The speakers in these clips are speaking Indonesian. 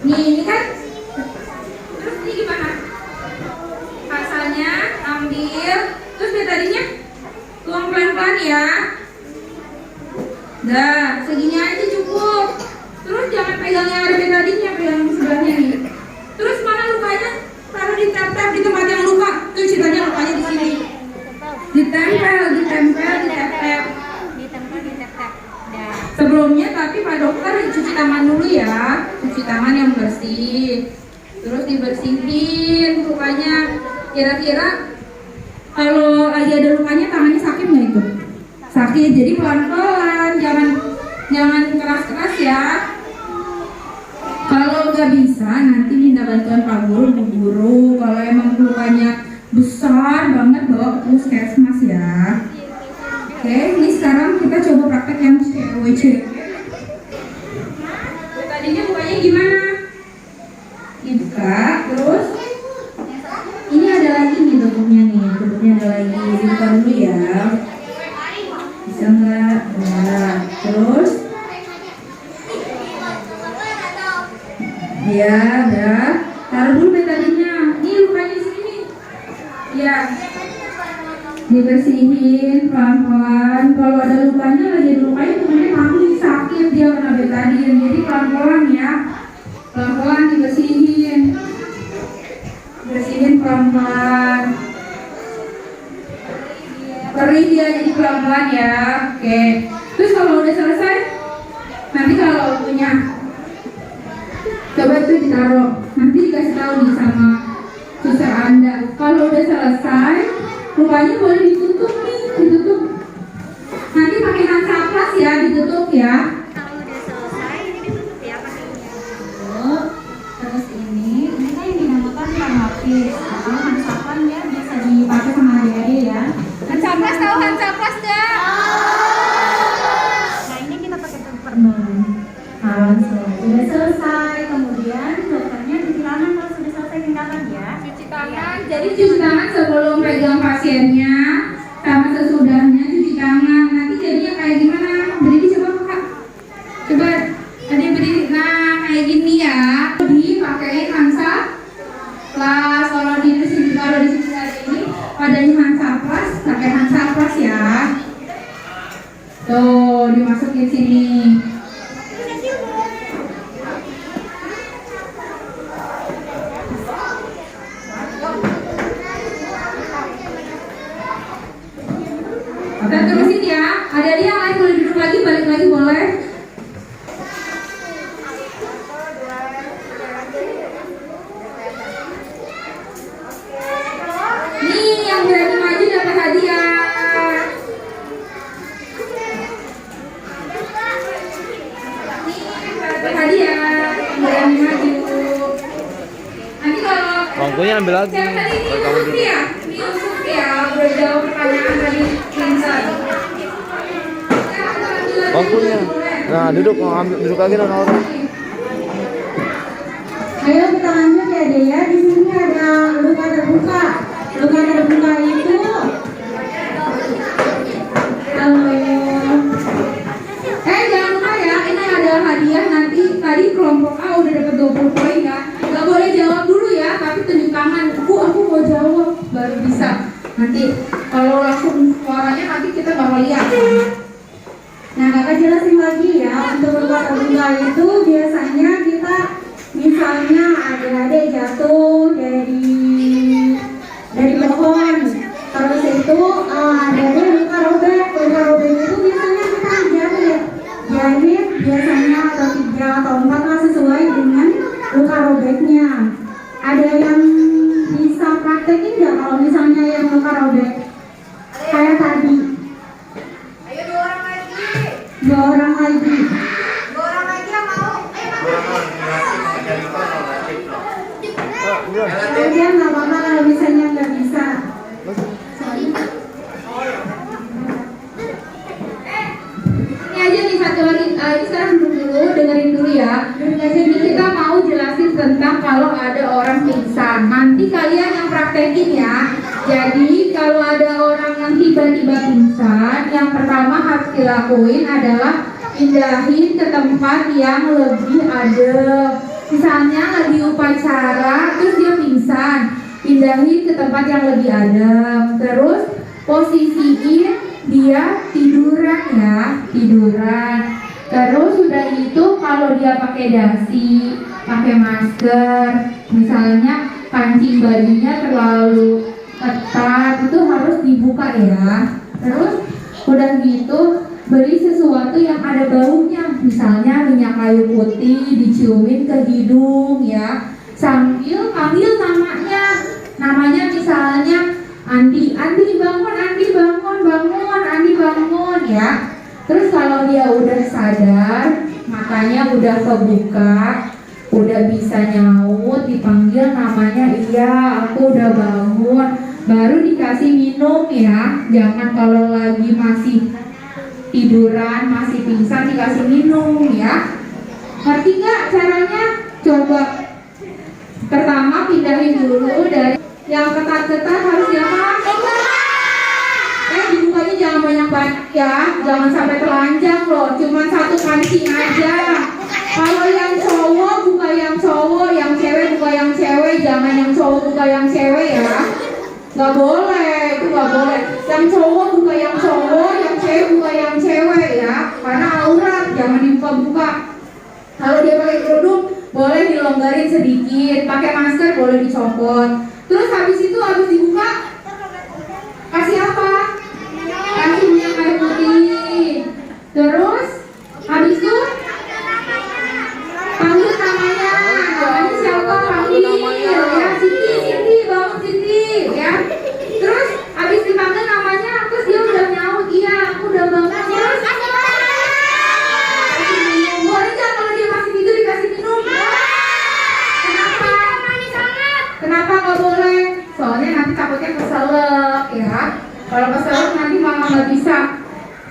Nih, ini kan. Terus ini gimana? Pasanya ambil, terus tadinya tuang pelan-pelan ya. Dah, segini aja cukup. Terus jangan pegang yang ada tadinya, pegang yang sebelahnya nih. Terus mana lukanya? Taruh di tap-tap di tempat yang luka. Tuh ceritanya lukanya di sini. Ditempel, ditap-tap. Sebelumnya tapi Pak Dokter cuci tangan dulu ya, cuci tangan yang bersih, terus dibersihin lukanya. Kira-kira kalau lagi ada lukanya tangannya sakit nggak itu? Sakit, jadi pelan-pelan, jangan keras-keras ya. Kalau nggak bisa nanti minta bantuan Pak Guru, Bu Guru. Kalau emang lukanya besar banget bawa ke puskesmas ya. Oke, ini sekarang kita coba praktek yang CWC. Tadinya bukanya gimana? Dibuka, terus ini ada lagi nih tutupnya ada lagi. Dibuka dulu ya. Bisa nggak? Nah, terus ya, udah. Taruh dulu betadinnya. Ini lukanya di sini. Ya. Dibersihin pelan-pelan. Kalau ada lukanya, lagi ada lukanya temennya mami sakit, dia kena betadin. Jadi pelan-pelan ya, pelan-pelan dibersihin, bersihin pelan-pelan. Perih dia jadi pelan-pelan ya. Oke. Terus kalau udah selesai, nanti kalau punya, coba itu ditaruh. Nanti dikasih tahu nih sama suster Anda. Kalau udah selesai, lukanya boleh ditutup nih, ditutup. Nanti pakai hansaplast ya, ditutup ya. Kalau udah selesai, ini ditutup ya pakainya. Terus ini kan yang dinamakan hansaplast atau hansaplast ya, bisa dipakai sama adik-adik ya. Hansaplast, tahu hansaplast nggak? Nah ini kita pakai paper. Nah, langsung sudah selesai, kemudian dokternya cuci tangan kalau sudah selesai tindakan ya. Cuci tangan, jadi cuci tangan sebelum pegang pasiennya, sama sesudahnya cuci tangan. Nanti jadinya kayak gimana? Berdiri coba Kak. Coba tadi berdiri. Nah kayak gini ya. Dipakai hansaplast. Kalau di sini ada ini padanya hansaplast, pakai hansaplast ya. Tuh dimasukin sini. Kita terusin ya. Ada dia yang lain boleh duduk lagi, balik lagi boleh. Nih yang berani maju dapat hadiah. Nih dapat hadiah. Yang berani maju. Nanti kalau bangkunya ambil lagi. siapa tadi? Yusuf ya? Yusuf ya, udah jawab pertanyaan tadi pintar. Bangkunya. Nah, duduk, mau ambil duduk lagi dong orang. Ayo kita lanjut ya deh ya. Di sini ada luka terbuka. Luka terbuka itu jangan lupa ya, ini ada hadiah nanti. Tadi kelompok A udah dapat 20 poin ya. Gak boleh jawab dulu ya, tapi tunjuk tangan. Aku mau jawab, baru bisa. Nanti kalau langsung suaranya nanti kita bakal lihat. Nah, kakak jelasin lagi ya. Untuk luka terbuka itu biasanya kita misalnya adik-adik jatuh dari pohon, terus itu adik-adik luka robek. Luka robek itu biasanya kita jahit biasanya atau 3 atau 4 lah sesuai dengan luka robeknya. Ada yang bisa praktekin nggak kalau misalnya yang luka robek kayak tadi? Ayo 2 orang lagi. 2 orang lagi. 2 orang lagi yang mau. Kemudian nggak apa-apa kalau misalnya nggak bisa. Ini aja nih satu lagi. Ini sekarang dulu dengerin dulu ya. Jadi kita mau jelasin tentang kalau ada orang pingsan. Nanti kalian yang praktekin ya. Jadi kalau ada orang yang tiba-tiba pingsan, yang pertama harus dilakuin adalah pindahin ke tempat yang lebih adem. Misalnya lagi upacara, terus dia pingsan, pindahin ke tempat yang lebih adem. Terus posisiin dia tiduran ya, tiduran. Terus sudah itu kalau dia pakai dasi, pakai masker, misalnya kancing bajunya terlalu ketat, itu harus dibuka ya. Terus udah gitu beli sesuatu yang ada baunya, misalnya minyak kayu putih diciumin ke hidung ya, sambil panggil namanya misalnya Andi bangun, Andi bangun, Andi bangun ya. Terus kalau dia udah sadar, matanya udah kebuka, udah bisa nyaut, dipanggil namanya, iya aku udah bangun, baru dikasih minum ya. Jangan kalau lagi masih tiduran, masih pingsan dikasih minum ya. Ngerti nggak caranya? Coba pertama pindahin dulu dari yang ketat-ketat, harus diapa? Dibukanya jangan banyak-banyak ya, jangan sampai telanjang loh, cuman satu kancing aja. Kalau yang cowok buka yang cowok, yang cewek buka yang cewek, jangan yang cowok buka yang cewek ya. Nggak boleh, itu nggak boleh. Yang cowok buka yang cowok, yang cewek buka yang cewek ya, karena aurat, jangan dibuka-buka. Kalau dia pakai kerudung, boleh dilonggarin sedikit, pakai masker boleh dicopot. Terus habis itu habis dibuka, kasih apa? Kasih minyak kayu putih. Terus habis itu panggil namanya siapa? Panggil ya, Siti, bangun Siti ya. Terus habis dipanggil namanya, terus dia udah nyaut, iya aku udah bangun. Terus boleh nggak kalau dia masih tidur dikasih minum? Kenapa? Kenapa nggak boleh? Soalnya nanti takutnya keselak ya. Kalau keselak nanti mama nggak bisa.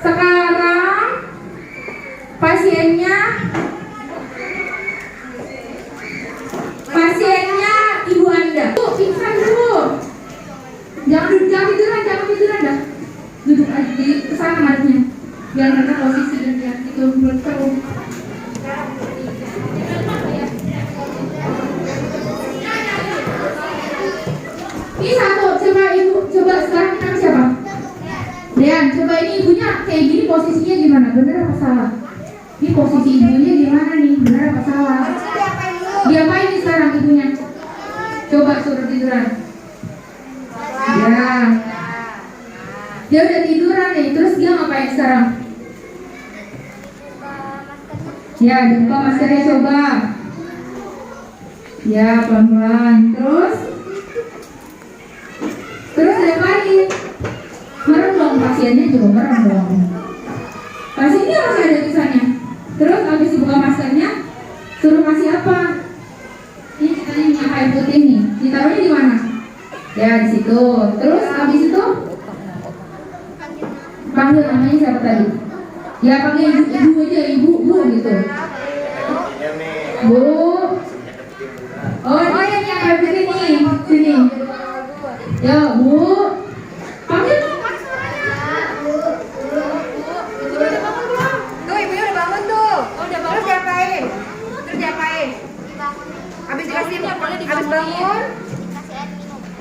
Sekarang pasiennya Ibu Anda. Pingsan dulu. Jangan tiduran dah. Duduk aja di kesana madepnya. Biar mereka posisi dan lihat itu belum tahu. Ini satu, coba ibu, coba sekarang nama siapa? Dean, coba ini ibunya kayak gini posisinya gimana? Bener apa salah? Ini posisi ibunya gimana nih? Bener apa salah? Diapain nih sekarang ibunya? Coba suruh tiduran. Ya. Dia udah tiduran nih, terus dia ngapain sekarang? Ya, dibuka maskernya coba. Ya, pelan-pelan. Terus diapain? Merem dong, pasiennya juga merem dong. Pasiennya masih ada tulisannya. Terus habis dibuka maskernya, suruh kasih apa? Ini ceritanya minyak kayu putih nih. Ditaruhnya di mana? Ya di situ. Terus habis itu panggil namanya siapa tadi? Ya panggil ibu aja, ibu gitu. Bu. Oh ini minyak kayu putih nih, sini. Ya Bu. Panggil. Tuh ibunya udah bangun tuh. Oh, udah bangun. Terus diapain? Habis dikasih habis bangun.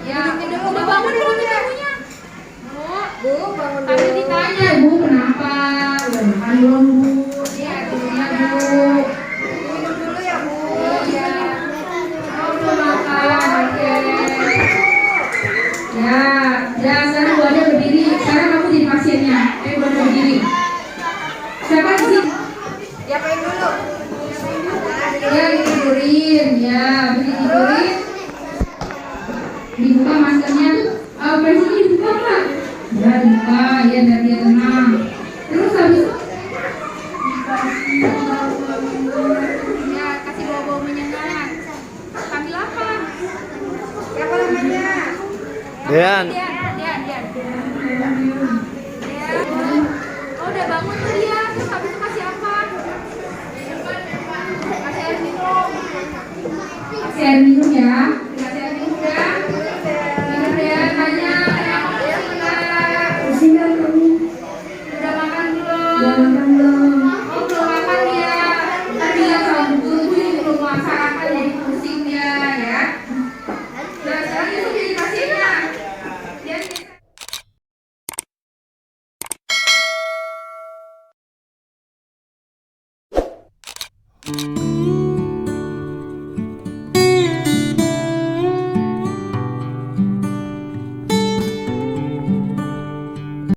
Ya, Minum. udah bangun ibunya. Bu, bangun dulu. Tapi ditanya, Bu kenapa? Udah makan belum Bu? Iya, tidurnya Bu. Minum dulu ya Bu. Iya. Oh, belum makan, oke. Ya, sekarang Bu Ade berdiri. Sekarang kamu jadi pasiennya. Bu Ade berdiri. Siapa di sini? Diapain dulu? Ya, ditidurin. Ya, ditidurin. Dibuka maskernya tuh. Presinya dibuka nggak? Ya, dibuka. Ya, biar dia tenang. Terus habis itu ya, kasih bau-bau menyengat. Panggil apa? Siapa namanya? Dean. Dean. Oh, udah bangun tuh dia. Terus habis itu kasih apa? Kasih air minum. Kasih air minum ya.